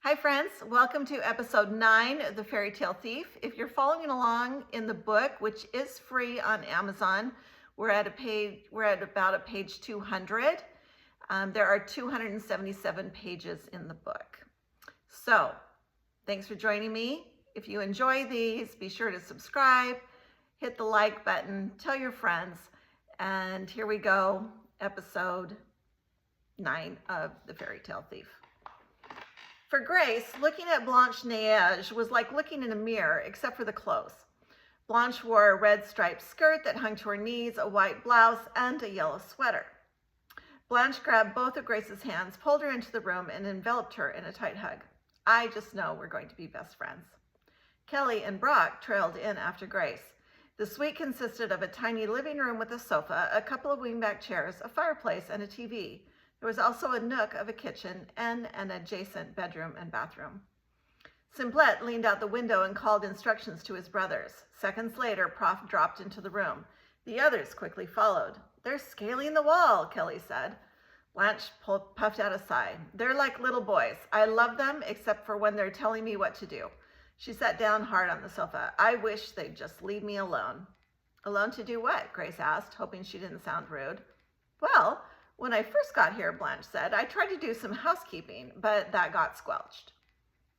Hi friends, welcome to episode 9 of The Fairy Tale Thief. If you're following along in the book, which is free on Amazon, we're at about page 200. There are 277 pages in the book. So, thanks for joining me. If you enjoy these, be sure to subscribe, hit the like button, tell your friends, and here we go, episode 9 of The Fairy Tale Thief. For Grace, looking at Blanche Neige was like looking in a mirror, except for the clothes. Blanche wore a red striped skirt that hung to her knees, a white blouse, and a yellow sweater. Blanche grabbed both of Grace's hands, pulled her into the room, and enveloped her in a tight hug. I just know we're going to be best friends. Kelly and Brock trailed in after Grace. The suite consisted of a tiny living room with a sofa, a couple of wingback chairs, a fireplace, and a TV. There was also a nook of a kitchen and an adjacent bedroom and bathroom. Simplet leaned out the window and called instructions to his brothers. Seconds later, Prof dropped into the room. The others quickly followed. "They're scaling the wall," Kelly said. Blanche puffed out a sigh. "They're like little boys. I love them, except for when they're telling me what to do." She sat down hard on the sofa. "I wish they'd just leave me alone." "Alone to do what?" Grace asked, hoping she didn't sound rude. "Well, when I first got here," Blanche said, "I tried to do some housekeeping, but that got squelched."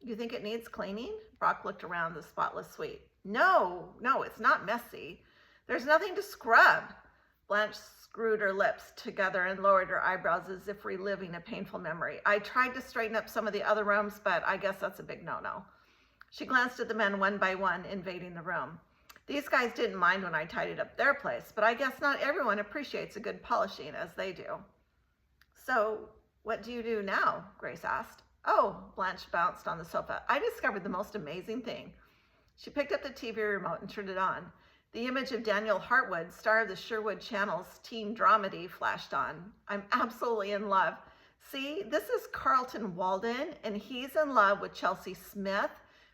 "You think it needs cleaning?" Brock looked around the spotless suite. No, it's not messy. There's nothing to scrub." Blanche screwed her lips together and lowered her eyebrows as if reliving a painful memory. "I tried to straighten up some of the other rooms, but I guess that's a big no-no." She glanced at the men one by one invading the room. "These guys didn't mind when I tidied up their place, but I guess not everyone appreciates a good polishing as they do." "So, what do you do now?" Grace asked. "Oh," Blanche bounced on the sofa. "I discovered the most amazing thing." She picked up the TV remote and turned it on. The image of Daniel Hartwood, star of the Sherwood Channel's teen dramedy, flashed on. "I'm absolutely in love. See, this is Carlton Walden, and he's in love with Chelsea Smith,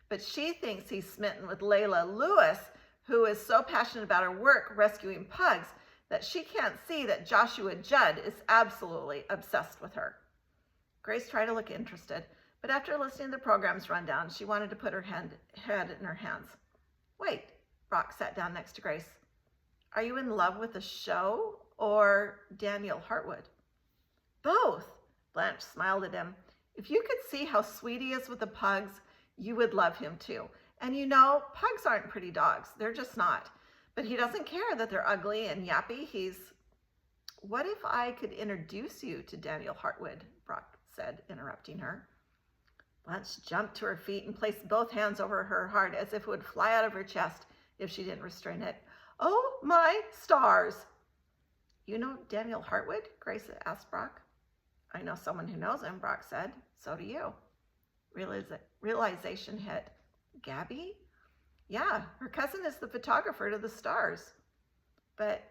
but she thinks he's smitten with Layla Lewis, who is so passionate about her work rescuing pugs that she can't see that Joshua Judd is absolutely obsessed with her." Grace tried to look interested, but after listening to the program's rundown, she wanted to put her head in her hands. "Wait," Brock sat down next to Grace. "Are you in love with the show or Daniel Hartwood?" "Both," Blanche smiled at him. "If you could see how sweet he is with the pugs, you would love him too. And you know, pugs aren't pretty dogs. They're just not. But he doesn't care that they're ugly and yappy. What if I could introduce you to Daniel Hartwood?" Brock said, interrupting her. Blanche jumped to her feet and placed both hands over her heart as if it would fly out of her chest if she didn't restrain it. "Oh my stars!" "You know Daniel Hartwood?" Grace asked Brock. "I know someone who knows him," Brock said. "So do you." Realization hit. "Gabby?" "Yeah, her cousin is the photographer to the stars." "But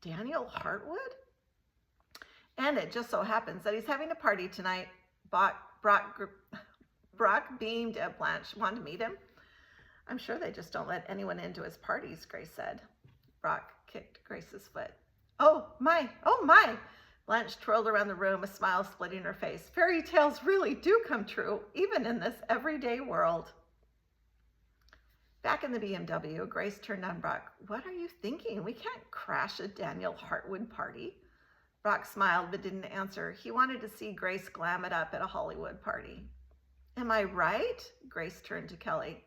Daniel Hartwood?" "And it just so happens that he's having a party tonight." Brock beamed at Blanche. "Want to meet him?" "I'm sure they just don't let anyone into his parties," Grace said. Brock kicked Grace's foot. Oh my. Blanche twirled around the room, a smile splitting her face. "Fairy tales really do come true, even in this everyday world." Back in the BMW, Grace turned on Brock. "What are you thinking? We can't crash a Daniel Hartwood party." Brock smiled but didn't answer. He wanted to see Grace glam it up at a Hollywood party. "Am I right?" Grace turned to Kelly.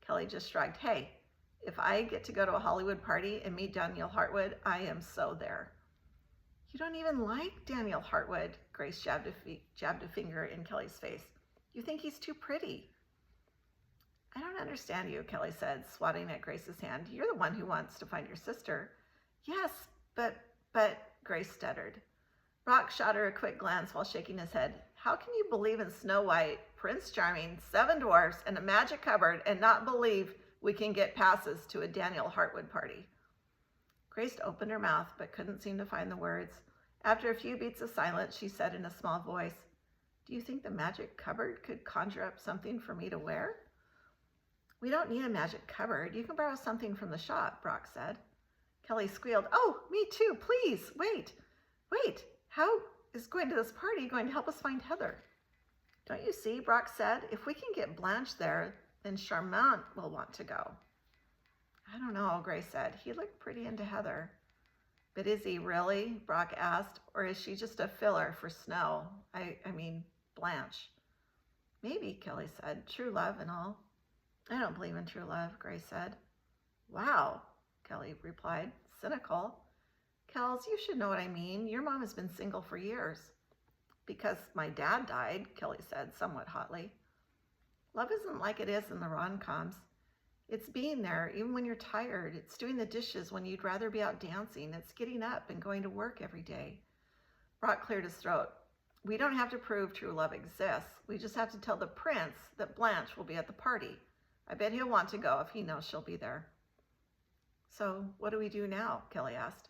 Kelly just shrugged. "Hey, if I get to go to a Hollywood party and meet Daniel Hartwood, I am so there." "You don't even like Daniel Hartwood," Grace jabbed a finger in Kelly's face. "You think he's too pretty." "I don't understand you," Kelly said, swatting at Grace's hand. "You're the one who wants to find your sister." "Yes, but, Grace stuttered. Brock shot her a quick glance while shaking his head. "How can you believe in Snow White, Prince Charming, 7 dwarfs, and a magic cupboard and not believe we can get passes to a Daniel Hartwood party?" Grace opened her mouth but couldn't seem to find the words. After a few beats of silence, she said in a small voice, "Do you think the magic cupboard could conjure up something for me to wear?" "We don't need a magic cupboard. You can borrow something from the shop," Brock said. Kelly squealed, "Oh, me too, please, wait. How is going to this party going to help us find Heather?" Don't you see, Brock said, if we can get Blanche there, then Charmant will want to go. I don't know, Grace said. He looked pretty into Heather. But is he really? Brock asked. Or is she just a filler for Snow? I mean, Blanche. Maybe, Kelly said. True love and all. I don't believe in true love, Grace said. Wow, Kelly replied. Cynical. Kels, you should know what I mean. Your mom has been single for years. Because my dad died, Kelly said somewhat hotly. Love isn't like it is in the rom-coms. It's being there even when you're tired. It's doing the dishes when you'd rather be out dancing. It's getting up and going to work every day. Brock cleared his throat. We don't have to prove true love exists. We just have to tell the prince that Blanche will be at the party. I bet he'll want to go if he knows she'll be there. So what do we do now? Kelly asked.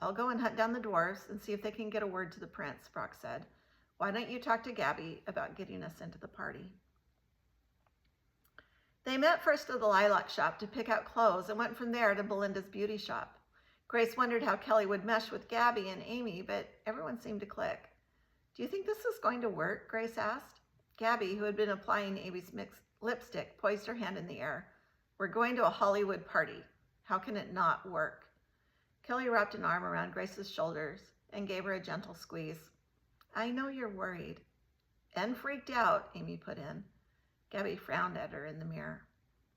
I'll go and hunt down the dwarfs and see if they can get a word to the prince, Brock said. Why don't you talk to Gabby about getting us into the party? They met first at the lilac shop to pick out clothes and went from there to Belinda's beauty shop. Grace wondered how Kelly would mesh with Gabby and Amy, but everyone seemed to click. Do you think this is going to work? Grace asked. Gabby, who had been applying Amy's mixed lipstick, poised her hand in the air. We're going to a Hollywood party. How can it not work? Kelly wrapped an arm around Grace's shoulders and gave her a gentle squeeze. I know you're worried. And freaked out, Amy put in. Gabby frowned at her in the mirror.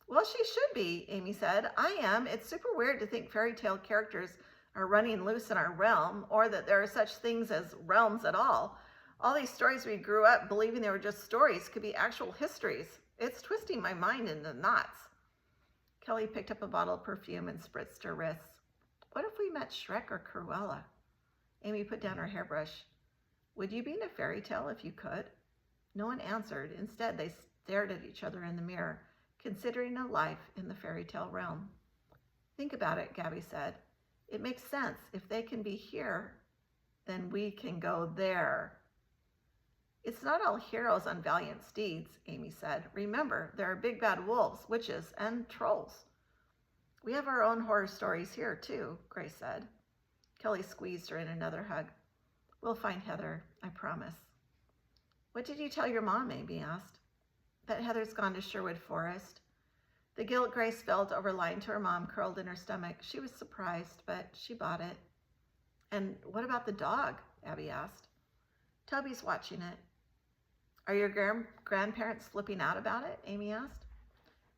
Well, she should be, Amy said. I am. It's super weird to think fairy tale characters are running loose in our realm, or that there are such things as realms at all. All these stories we grew up believing they were just stories could be actual histories. It's twisting my mind into knots. Kelly picked up a bottle of perfume and spritzed her wrists. What if we met Shrek or Cruella? Amy put down her hairbrush. Would you be in a fairy tale if you could? No one answered. Instead, they stared at each other in the mirror, considering a life in the fairy tale realm. Think about it, Gabby said. It makes sense. If they can be here, then we can go there. It's not all heroes on valiant steeds, Amy said. Remember, there are big bad wolves, witches, and trolls. We have our own horror stories here, too, Grace said. Kelly squeezed her in another hug. We'll find Heather, I promise. What did you tell your mom? Amy asked. That Heather's gone to Sherwood Forest. The guilt Grace felt over lying to her mom curled in her stomach. She was surprised, but she bought it. And what about the dog? Abby asked. Toby's watching it. Are your grandparents flipping out about it? Amy asked.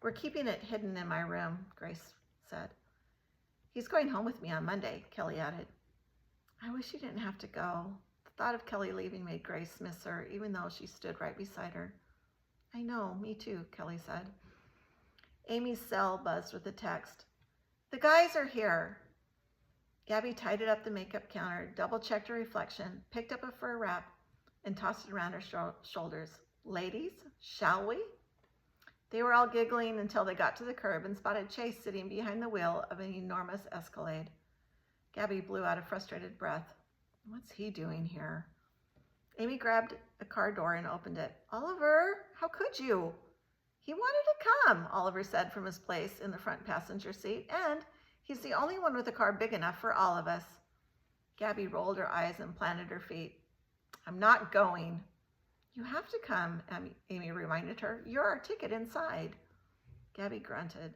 We're keeping it hidden in my room, Grace said. He's going home with me on Monday, Kelly added. I wish you didn't have to go. The thought of Kelly leaving made Grace miss her, even though she stood right beside her. I know, me too, Kelly said. Amy's cell buzzed with a text. The guys are here. Gabby tidied up the makeup counter, double-checked her reflection, picked up a fur wrap, and tossed it around her shoulders. Ladies, shall we? They were all giggling until they got to the curb and spotted Chase sitting behind the wheel of an enormous Escalade. Gabby blew out a frustrated breath. What's he doing here? Amy grabbed a car door and opened it. Oliver, how could you? He wanted to come, Oliver said from his place in the front passenger seat, and he's the only one with a car big enough for all of us. Gabby rolled her eyes and planted her feet. I'm not going. You have to come, Amy reminded her. You're our ticket inside. Gabby grunted.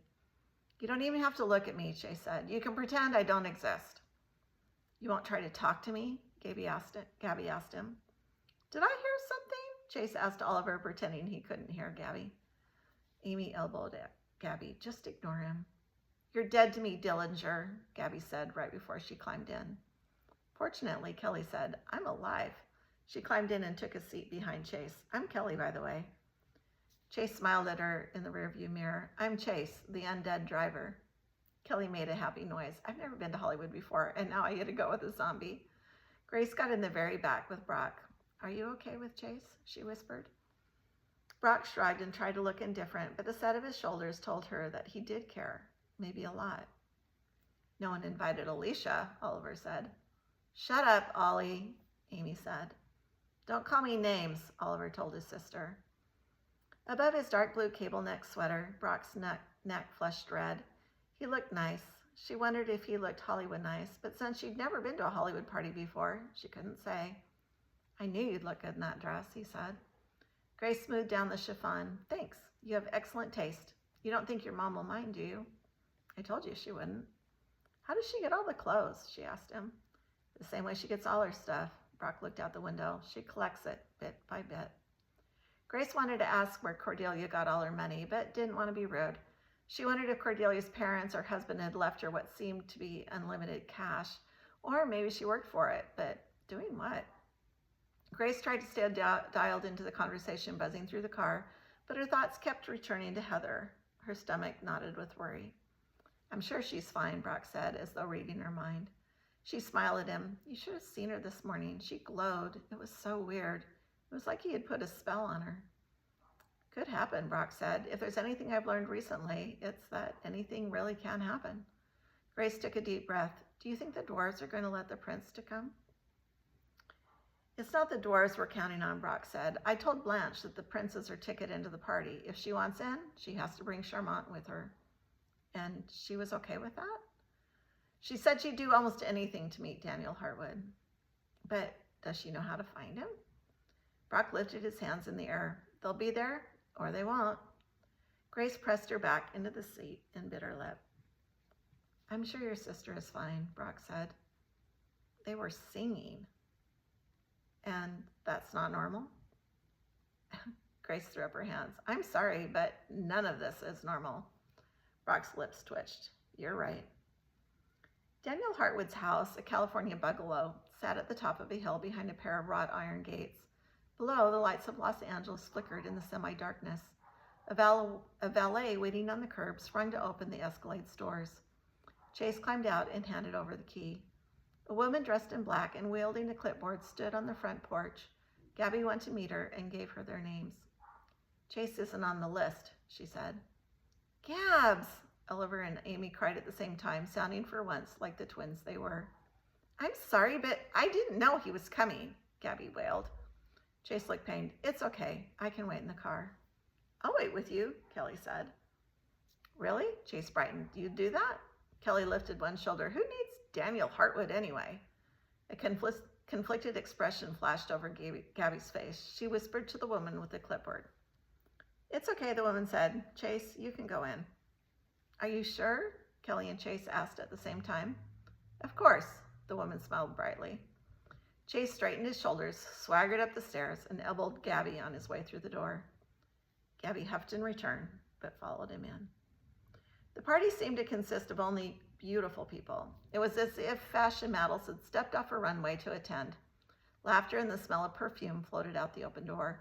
You don't even have to look at me, Chase said. You can pretend I don't exist. You won't try to talk to me? Gabby asked him. Did I hear something? Chase asked Oliver, pretending he couldn't hear Gabby. Amy elbowed at Gabby. Just ignore him. You're dead to me, Dillinger, Gabby said right before she climbed in. Fortunately, Kelly said, I'm alive. She climbed in and took a seat behind Chase. I'm Kelly, by the way. Chase smiled at her in the rearview mirror. I'm Chase, the undead driver. Kelly made a happy noise. I've never been to Hollywood before, and now I get to go with a zombie. Grace got in the very back with Brock. Are you okay with Chase? She whispered. Brock shrugged and tried to look indifferent, but the set of his shoulders told her that he did care, maybe a lot. No one invited Alicia, Oliver said. Shut up, Ollie, Amy said. Don't call me names, Oliver told his sister. Above his dark blue cable neck sweater, Brock's neck flushed red. He looked nice. She wondered if he looked Hollywood nice, but since she'd never been to a Hollywood party before, she couldn't say. I knew you'd look good in that dress, he said. Grace smoothed down the chiffon. Thanks. You have excellent taste. You don't think your mom will mind, do you? I told you she wouldn't. How does she get all the clothes? She asked him. The same way she gets all her stuff. Brock looked out the window. She collects it bit by bit. Grace wanted to ask where Cordelia got all her money, but didn't want to be rude. She wondered if Cordelia's parents or husband had left her what seemed to be unlimited cash, or maybe she worked for it, but doing what? Grace tried to stay dialed into the conversation buzzing through the car, but her thoughts kept returning to Heather. Her stomach knotted with worry. I'm sure she's fine, Brock said, as though reading her mind. She smiled at him. You should have seen her this morning. She glowed. It was so weird. It was like he had put a spell on her. Could happen, Brock said. If there's anything I've learned recently, it's that anything really can happen. Grace took a deep breath. Do you think the dwarves are going to let the prince to come? It's not the dwarves we're counting on, Brock said. I told Blanche that the prince is her ticket into the party. If she wants in, she has to bring Charmant with her. And she was okay with that? She said she'd do almost anything to meet Daniel Hartwood. But does she know how to find him? Brock lifted his hands in the air. They'll be there, or they won't. Grace pressed her back into the seat and bit her lip. I'm sure your sister is fine, Brock said. They were singing. And that's not normal? Grace threw up her hands. I'm sorry, but none of this is normal. Brock's lips twitched. You're right. Daniel Hartwood's house, a California bungalow, sat at the top of a hill behind a pair of wrought iron gates. Below, the lights of Los Angeles flickered in the semi-darkness. A valet waiting on the curb sprung to open the Escalade's doors. Chase climbed out and handed over the key. A woman dressed in black and wielding a clipboard stood on the front porch. Gabby went to meet her and gave her their names. Chase isn't on the list, she said. Gabs! Oliver and Amy cried at the same time, sounding for once like the twins they were. I'm sorry, but I didn't know he was coming, Gabby wailed. Chase looked pained. It's okay. I can wait in the car. I'll wait with you, Kelly said. Really? Chase brightened. You'd do that? Kelly lifted one shoulder. Who needs Daniel Hartwood anyway? A conflicted expression flashed over Gabby's face. She whispered to the woman with the clipboard. It's okay, the woman said. Chase, you can go in. Are you sure? Kelly and Chase asked at the same time. Of course, the woman smiled brightly. Chase straightened his shoulders, swaggered up the stairs, and elbowed Gabby on his way through the door. Gabby huffed in return, but followed him in. The party seemed to consist of only beautiful people. It was as if fashion models had stepped off a runway to attend. Laughter and the smell of perfume floated out the open door.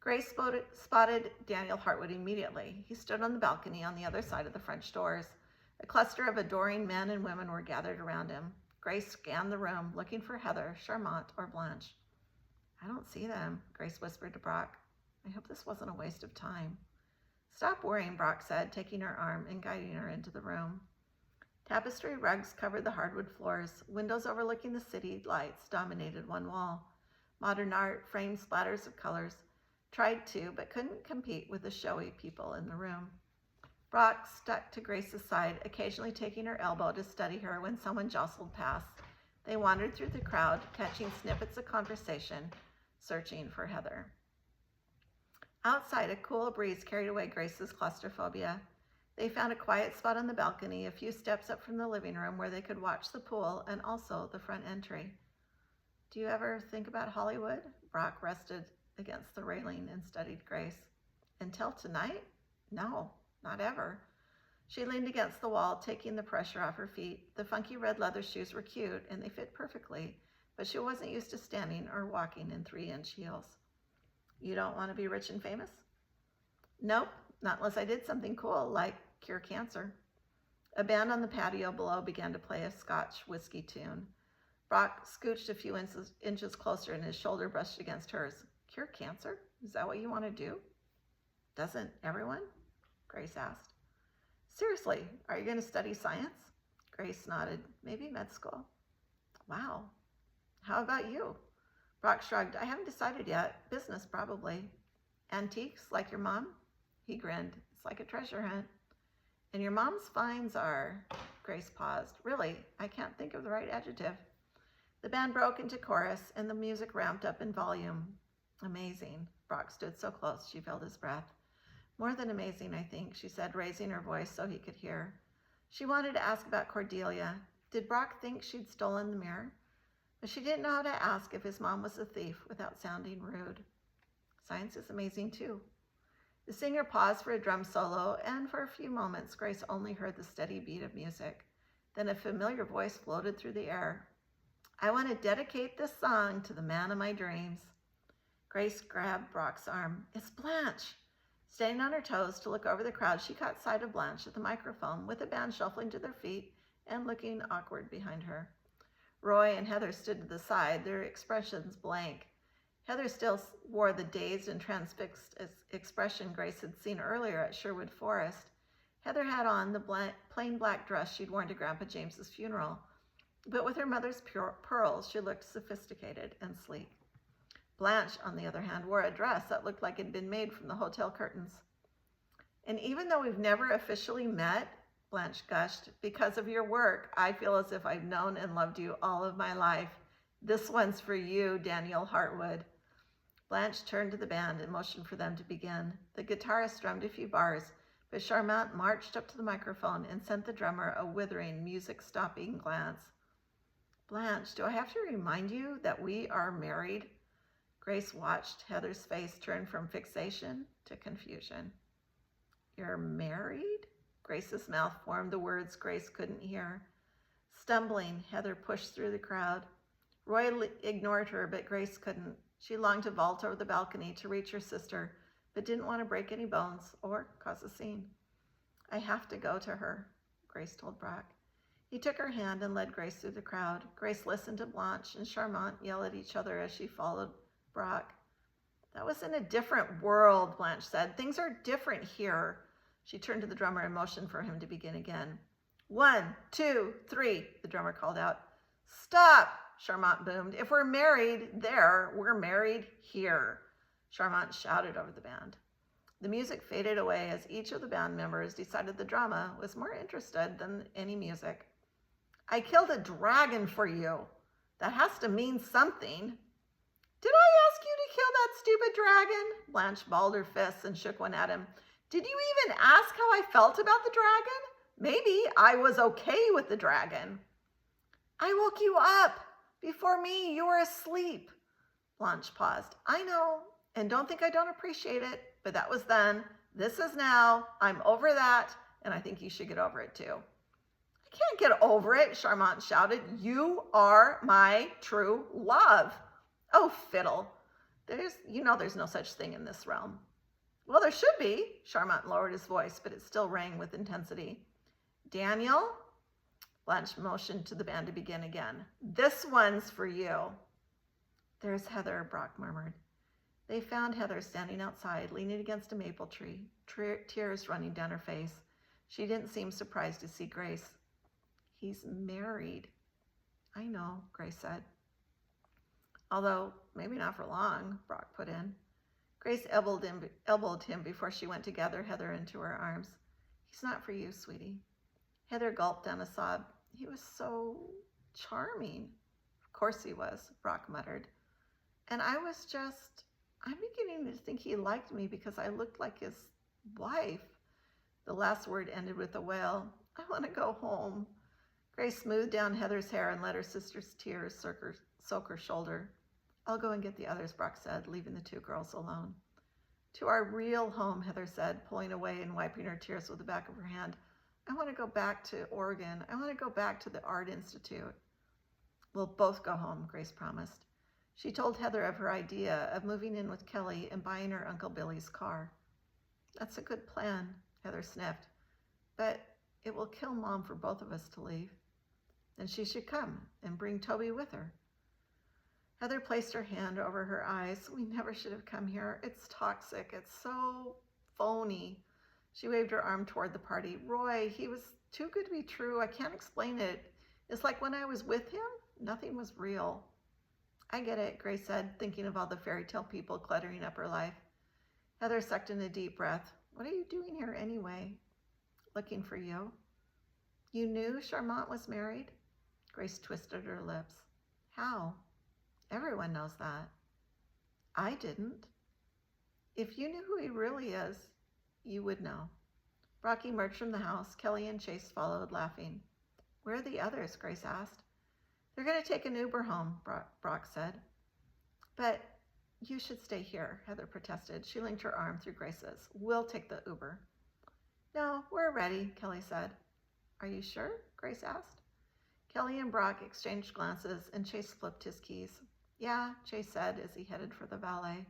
Grace spotted Daniel Hartwood immediately. He stood on the balcony on the other side of the French doors. A cluster of adoring men and women were gathered around him. Grace scanned the room, looking for Heather, Charmant, or Blanche. I don't see them, Grace whispered to Brock. I hope this wasn't a waste of time. Stop worrying, Brock said, taking her arm and guiding her into the room. Tapestry rugs covered the hardwood floors. Windows overlooking the city lights dominated one wall. Modern art framed splatters of colors. Tried to, but couldn't compete with the showy people in the room. Brock stuck to Grace's side, occasionally taking her elbow to steady her when someone jostled past. They wandered through the crowd, catching snippets of conversation, searching for Heather. Outside, a cool breeze carried away Grace's claustrophobia. They found a quiet spot on the balcony, a few steps up from the living room where they could watch the pool and also the front entry. Do you ever think about Hollywood? Brock rested against the railing and studied Grace. Until tonight? No, not ever. She leaned against the wall, taking the pressure off her feet. The funky red leather shoes were cute, and they fit perfectly, but she wasn't used to standing or walking in 3-inch heels. You don't want to be rich and famous? Nope, not unless I did something cool, like cure cancer. A band on the patio below began to play a Scotch whiskey tune. Brock scooched a few inches closer, and his shoulder brushed against hers. Cure cancer? Is that what you want to do? Doesn't everyone? Grace asked. Seriously, are you going to study science? Grace nodded. Maybe med school. Wow. How about you? Brock shrugged. I haven't decided yet. Business, probably. Antiques, like your mom? He grinned. It's like a treasure hunt. And your mom's finds are... Grace paused. Really, I can't think of the right adjective. The band broke into chorus, and the music ramped up in volume. Amazing. Brock stood so close she felt his breath. More than amazing, I think, she said, raising her voice so he could hear. She wanted to ask about Cordelia. Did Brock think she'd stolen the mirror? But she didn't know how to ask if his mom was a thief without sounding rude. Science is amazing, too. The singer paused for a drum solo, and for a few moments, Grace only heard the steady beat of music. Then a familiar voice floated through the air. I want to dedicate this song to the man of my dreams. Grace grabbed Brock's arm. It's Blanche. Standing on her toes to look over the crowd, she caught sight of Blanche at the microphone with the band shuffling to their feet and looking awkward behind her. Roy and Heather stood to the side, their expressions blank. Heather still wore the dazed and transfixed expression Grace had seen earlier at Sherwood Forest. Heather had on the plain black dress she'd worn to Grandpa James's funeral, but with her mother's pearls, she looked sophisticated and sleek. Blanche, on the other hand, wore a dress that looked like it had been made from the hotel curtains. And even though we've never officially met, Blanche gushed, because of your work, I feel as if I've known and loved you all of my life. This one's for you, Daniel Hartwood. Blanche turned to the band and motioned for them to begin. The guitarist strummed a few bars, but Charmant marched up to the microphone and sent the drummer a withering, music-stopping glance. Blanche, do I have to remind you that we are married? Grace watched Heather's face turn from fixation to confusion. You're married? Grace's mouth formed the words Grace couldn't hear. Stumbling, Heather pushed through the crowd. Roy ignored her, but Grace couldn't. She longed to vault over the balcony to reach her sister, but didn't want to break any bones or cause a scene. I have to go to her, Grace told Brock. He took her hand and led Grace through the crowd. Grace listened to Blanche and Charmant yell at each other as she followed Brock. That was in a different world, Blanche said. Things are different here. She turned to the drummer and motioned for him to begin again. 1, 2, 3, the drummer called out. Stop, Charmant boomed. If we're married there, we're married here. Charmant shouted over the band. The music faded away as each of the band members decided the drama was more interested than any music. I killed a dragon for you. That has to mean something. Did I ask you to kill that stupid dragon? Blanche balled her fists and shook one at him. Did you even ask how I felt about the dragon? Maybe I was okay with the dragon. I woke you up. Before me, you were asleep. Blanche paused. I know, and don't think I don't appreciate it, but that was then. This is now. I'm over that, and I think you should get over it too. I can't get over it, Charmant shouted. You are my true love. Oh, fiddle. There's no such thing in this realm. Well, there should be. Charmant lowered his voice, but it still rang with intensity. Daniel? Blanche motioned to the band to begin again. This one's for you. There's Heather, Brock murmured. They found Heather standing outside, leaning against a maple tree, tears running down her face. She didn't seem surprised to see Grace. He's married. I know, Grace said. Although, maybe not for long, Brock put in. Grace elbowed him before she went to gather Heather into her arms. He's not for you, sweetie. Heather gulped down a sob. He was so charming. Of course he was, Brock muttered. And I'm beginning to think he liked me because I looked like his wife. The last word ended with a wail. I want to go home. Grace smoothed down Heather's hair and let her sister's tears soak her shoulder. I'll go and get the others, Brock said, leaving the two girls alone. To our real home, Heather said, pulling away and wiping her tears with the back of her hand. I want to go back to Oregon. I want to go back to the Art Institute. We'll both go home, Grace promised. She told Heather of her idea of moving in with Kelly and buying her Uncle Billy's car. That's a good plan, Heather sniffed, but it will kill Mom for both of us to leave. Then she should come and bring Toby with her. Heather placed her hand over her eyes. We never should have come here. It's toxic. It's so phony. She waved her arm toward the party. Roy, he was too good to be true. I can't explain it. It's like when I was with him, nothing was real. I get it, Grace said, thinking of all the fairy tale people cluttering up her life. Heather sucked in a deep breath. What are you doing here anyway? Looking for you. You knew Charmant was married? Grace twisted her lips. How? Everyone knows that. I didn't. If you knew who he really is, you would know. Brock emerged from the house. Kelly and Chase followed, laughing. Where are the others? Grace asked. They're going to take an Uber home, Brock said. But you should stay here, Heather protested. She linked her arm through Grace's. We'll take the Uber. No, we're ready, Kelly said. Are you sure? Grace asked. Kelly and Brock exchanged glances, and Chase flipped his keys. Yeah, Chase said as he headed for the valet.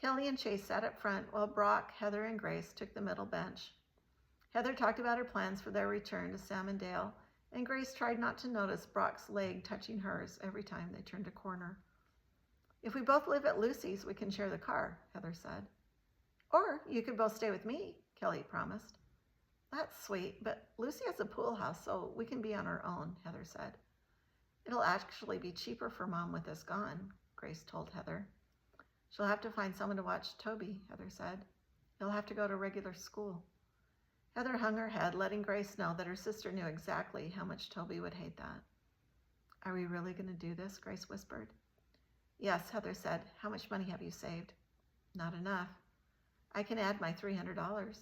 Kelly and Chase sat up front while Brock, Heather, and Grace took the middle bench. Heather talked about her plans for their return to Sam and Dale, and Grace tried not to notice Brock's leg touching hers every time they turned a corner. If we both live at Lucy's, we can share the car, Heather said. Or you could both stay with me, Kelly promised. That's sweet, but Lucy has a pool house, so we can be on our own, Heather said. It'll actually be cheaper for Mom with us gone, Grace told Heather. She'll have to find someone to watch Toby, Heather said. He'll have to go to regular school. Heather hung her head, letting Grace know that her sister knew exactly how much Toby would hate that. Are we really going to do this? Grace whispered. Yes, Heather said. How much money have you saved? Not enough. I can add my $300.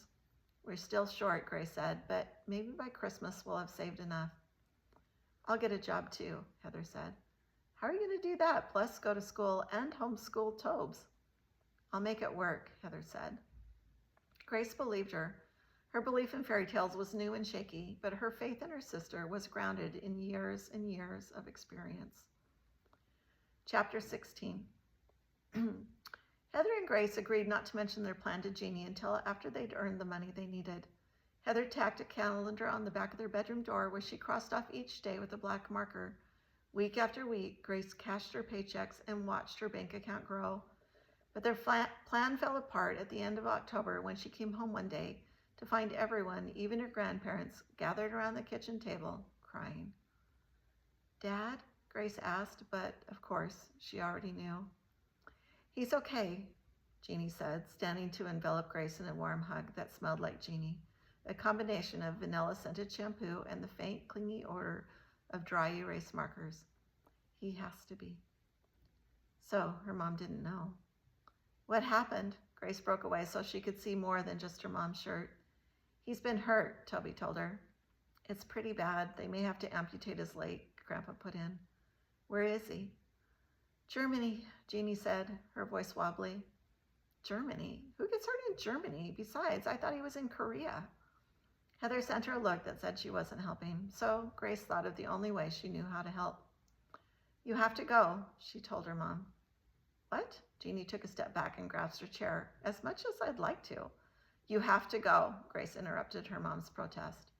We're still short, Grace said, but maybe by Christmas we'll have saved enough. I'll get a job too, Heather said. How are you going to do that, plus go to school and homeschool Tobes? I'll make it work, Heather said. Grace believed her. Her belief in fairy tales was new and shaky, but her faith in her sister was grounded in years and years of experience. Chapter 16. Heather and Grace agreed not to mention their plan to Jeannie until after they'd earned the money they needed. Heather tacked a calendar on the back of their bedroom door where she crossed off each day with a black marker. Week after week, Grace cashed her paychecks and watched her bank account grow. But their plan fell apart at the end of October when she came home one day to find everyone, even her grandparents, gathered around the kitchen table, crying. Dad? Grace asked, but of course, she already knew. He's okay, Jeannie said, standing to envelop Grace in a warm hug that smelled like Jeannie, a combination of vanilla-scented shampoo and the faint, clingy odor of dry erase markers. He has to be. So her mom didn't know. What happened? Grace broke away so she could see more than just her mom's shirt. He's been hurt, Toby told her. It's pretty bad. They may have to amputate his leg, Grandpa put in. Where is he? Germany, Jeannie said, her voice wobbly. Germany? Who gets hurt in Germany? Besides, I thought he was in Korea. Heather sent her a look that said she wasn't helping, so Grace thought of the only way she knew how to help. You have to go, she told her mom. What? Jeannie took a step back and grasped her chair. As much as I'd like to. You have to go, Grace interrupted her mom's protest.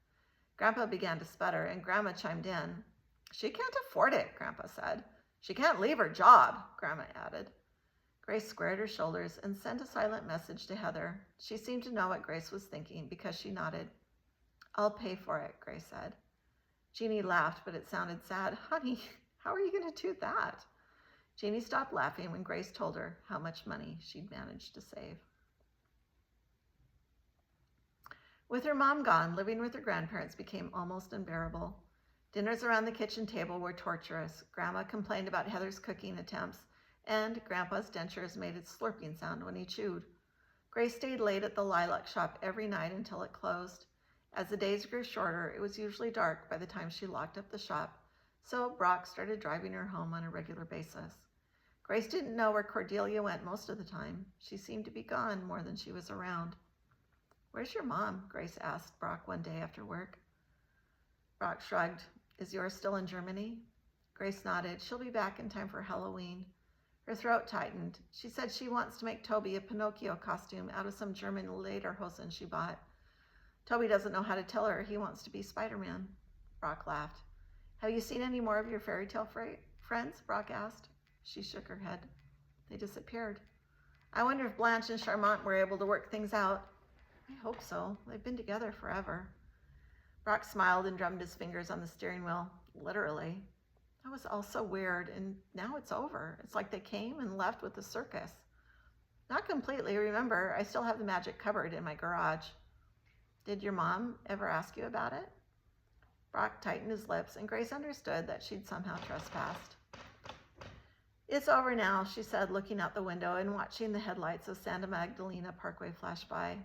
Grandpa began to sputter, and Grandma chimed in. She can't afford it, Grandpa said. She can't leave her job, Grandma added. Grace squared her shoulders and sent a silent message to Heather. She seemed to know what Grace was thinking because she nodded. I'll pay for it, Grace said. Jeannie laughed, but it sounded sad. Honey, how are you going to do that? Jeannie stopped laughing when Grace told her how much money she'd managed to save. With her mom gone, living with her grandparents became almost unbearable. Dinners around the kitchen table were torturous. Grandma complained about Heather's cooking attempts, and Grandpa's dentures made its slurping sound when he chewed. Grace stayed late at the lilac shop every night until it closed. As the days grew shorter, it was usually dark by the time she locked up the shop, so Brock started driving her home on a regular basis. Grace didn't know where Cordelia went most of the time. She seemed to be gone more than she was around. Where's your mom? Grace asked Brock one day after work. Brock shrugged. Is yours still in Germany? Grace nodded. She'll be back in time for Halloween. Her throat tightened. She said she wants to make Toby a Pinocchio costume out of some German lederhosen she bought. Toby doesn't know how to tell her he wants to be Spider-Man. Brock laughed. Have you seen any more of your fairy tale friends? Brock asked. She shook her head. They disappeared. I wonder if Blanche and Charmant were able to work things out. I hope so. They've been together forever. Brock smiled and drummed his fingers on the steering wheel. Literally. That was all so weird, and now it's over. It's like they came and left with the circus. Not completely. Remember, I still have the magic cupboard in my garage. Did your mom ever ask you about it? Brock tightened his lips, and Grace understood that she'd somehow trespassed. It's over now, she said, looking out the window and watching the headlights of Santa Magdalena Parkway flash by.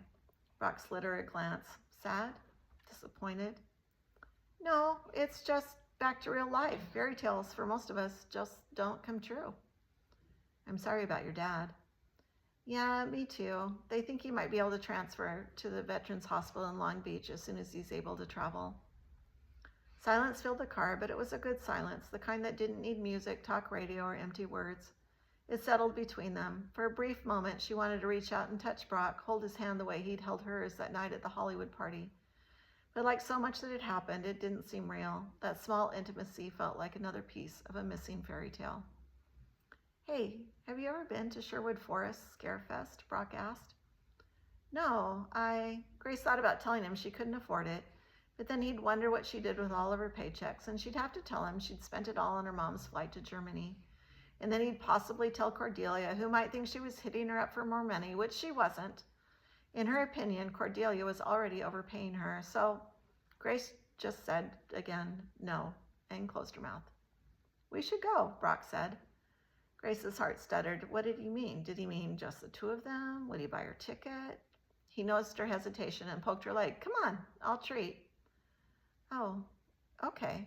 Brock slid her a glance. Sad? Disappointed? No, it's just back to real life. Fairy tales, for most of us, just don't come true. I'm sorry about your dad. Yeah, me too. They think he might be able to transfer to the Veterans Hospital in Long Beach as soon as he's able to travel. Silence filled the car, but it was a good silence, the kind that didn't need music, talk radio, or empty words. It settled between them. For a brief moment, she wanted to reach out and touch Brock, hold his hand the way he'd held hers that night at the Hollywood party. But like so much that had happened, it didn't seem real. That small intimacy felt like another piece of a missing fairy tale. Hey, have you ever been to Sherwood Forest Scarefest? Brock asked. No, Grace thought about telling him she couldn't afford it, but then he'd wonder what she did with all of her paychecks, and she'd have to tell him she'd spent it all on her mom's flight to Germany. And then he'd possibly tell Cordelia, who might think she was hitting her up for more money, which she wasn't. In her opinion, Cordelia was already overpaying her, so Grace just said again, no, and closed her mouth. We should go, Brock said. Grace's heart stuttered. What did he mean? Did he mean just the two of them? Would he buy her ticket? He noticed her hesitation and poked her leg. Come on, I'll treat. Oh, okay.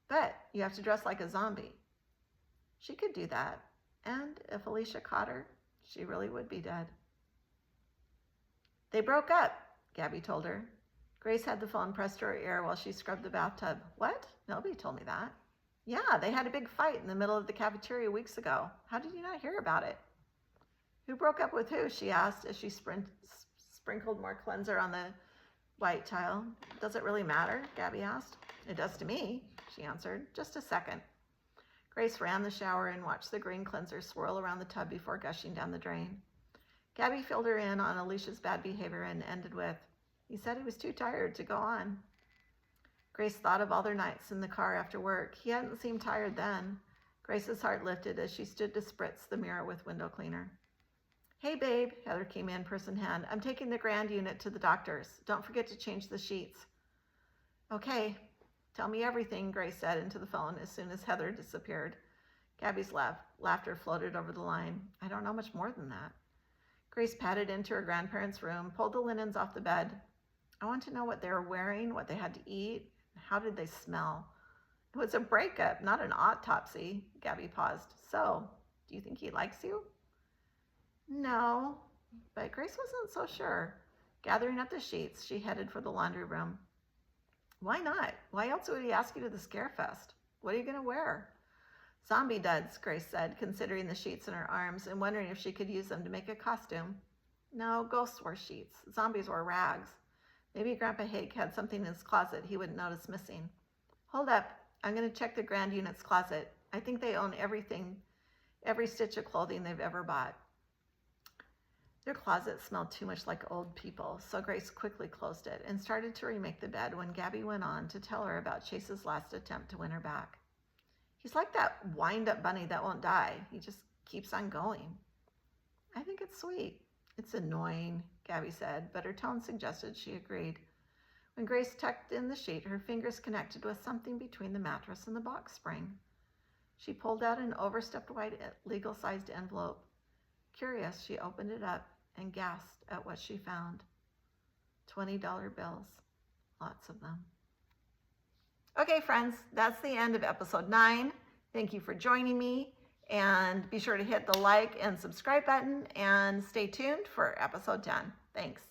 But you have to dress like a zombie. She could do that. And if Alicia caught her, she really would be dead. They broke up, Gabby told her. Grace had the phone pressed to her ear while she scrubbed the bathtub. What? Nobody told me that. Yeah, they had a big fight in the middle of the cafeteria weeks ago. How did you not hear about it? Who broke up with who? She asked as she sprinkled more cleanser on the white tile. Does it really matter? Gabby asked. It does to me, she answered. Just a second. Grace ran the shower and watched the green cleanser swirl around the tub before gushing down the drain. Gabby filled her in on Alicia's bad behavior and ended with, he said he was too tired to go on. Grace thought of all their nights in the car after work. He hadn't seemed tired then. Grace's heart lifted as she stood to spritz the mirror with window cleaner. Hey, babe, Heather came in, purse in hand. I'm taking the grand unit to the doctor's. Don't forget to change the sheets. Okay, tell me everything, Grace said into the phone as soon as Heather disappeared. Gabby's laughter floated over the line. I don't know much more than that. Grace padded into her grandparents' room, pulled the linens off the bed. I want to know what they were wearing, what they had to eat. How did they smell? It was a breakup, not an autopsy. Gabby paused. So, do you think he likes you? No, but Grace wasn't so sure. Gathering up the sheets, she headed for the laundry room. Why not? Why else would he ask you to the Scarefest? What are you going to wear? Zombie duds, Grace said, considering the sheets in her arms and wondering if she could use them to make a costume. No, ghosts wore sheets. Zombies wore rags. Maybe Grandpa Hake had something in his closet he wouldn't notice missing. Hold up. I'm going to check the grand unit's closet. I think they own everything, every stitch of clothing they've ever bought. Their closet smelled too much like old people, so Grace quickly closed it and started to remake the bed when Gabby went on to tell her about Chase's last attempt to win her back. He's like that wind-up bunny that won't die. He just keeps on going. I think it's sweet. It's annoying, Gabby said, but her tone suggested she agreed. When Grace tucked in the sheet, her fingers connected with something between the mattress and the box spring. She pulled out an overstuffed white legal-sized envelope. Curious, she opened it up and gasped at what she found. $20 bills. Lots of them. Okay, friends, that's the end of episode 9. Thank you for joining me. And be sure to hit the like and subscribe button and stay tuned for episode 10. Thanks.